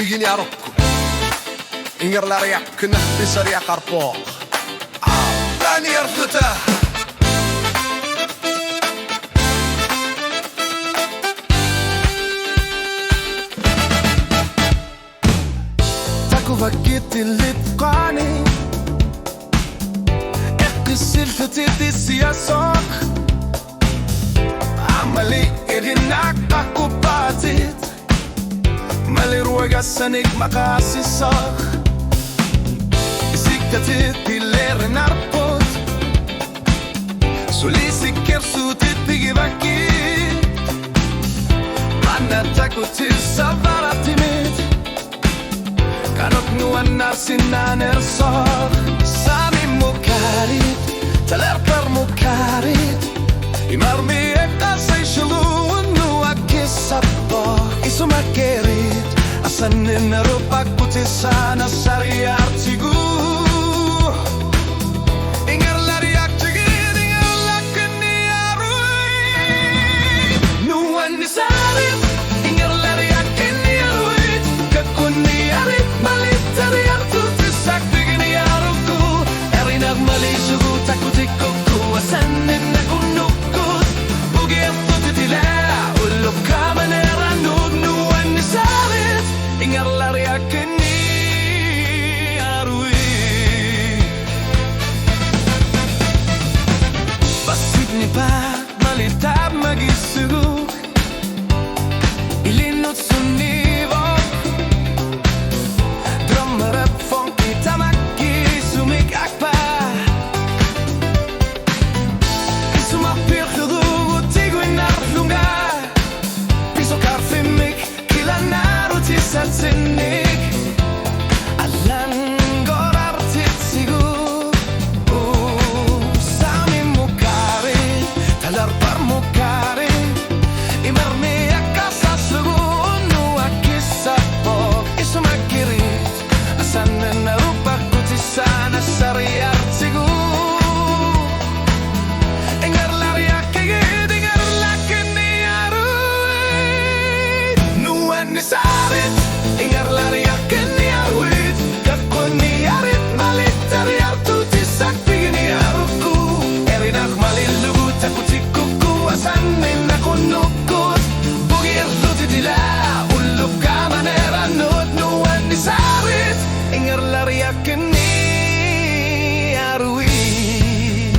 bigin yarokku ingerlar yakkına bisar yakar poq ben yarfıta taku vakit ilitqani silفتي سياسك عملي إريناك أكوباتيت مالي روغا سانيك مقاسي صاخ سيكتاتي تيلير ناربوت سولي سيكير سوتي تيجي باكيت مانا تاكو تيسافارا تيميت كانوك نوانا سينانير صاخ سامي موكاريت تلربر موكاريت يمرمي اقاسي شلون واكي سابا إسو ماكيريت أسنن روباك بوتيسانا ساري أرتيغو إنغر لارياك تغير إنغر لكني أروي نواني ساريت إنغر لارياك كني أروي ككوني أريد ماليت تريار توتيساك بيغني أروكو أريناك مالي شغو تاكو تيكوكو أسنن نكو نوكوت بوغي أفتو تتلا ولو كامنيرا نوب نواني ساريت إنغر لارياك كني أروي بسيبني باك مالي تاب ماجي سوق إلي نوتسوني Salsinik Alan gorar titsigu Sami mukari Talar par mukari Imarmi akasa sugu Nu akisa po Isu makirit Asanen rupak kutisana Sariyar tigu Ingar lariak kegid Ingar lakini arui Nuan nisarit Ingar lariak kini arwit Kakuni arit malit Tariar tutisak bigini aruku Erinak malil lugut Aku tikuku asanin aku nukut Bugir luti dila Uluk kamanera nut Nuan nisarit Ingar lariak kini arwit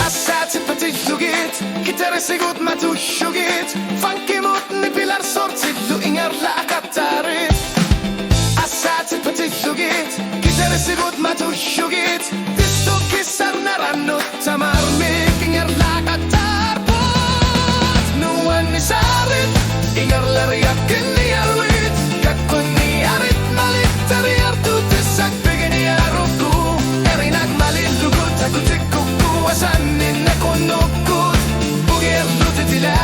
Asat pati lugit Kitare sigut matu shugit Funky mut ni pilar sorti Lu ingar la akatarit Asat pati lugit Kitare sigut matu shugit Tisto kisar naranut Tamarmik ingar la akatarpot Nuan nisarit Ingar lariak kini arwit Kakuni arit malit Tariar tutisak bigini aruku Erinak malit lugut Aku tikuku asanin aku nukut Bugir luti tila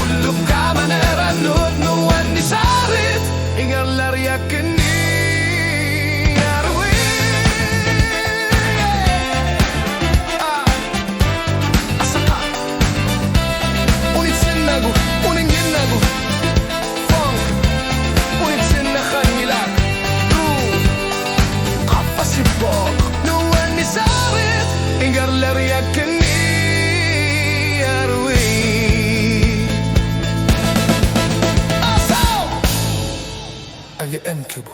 Uluk kamanera nut Nuan nisarit Ingar lariak kini Ingar lariak kini arwi Agi enkibu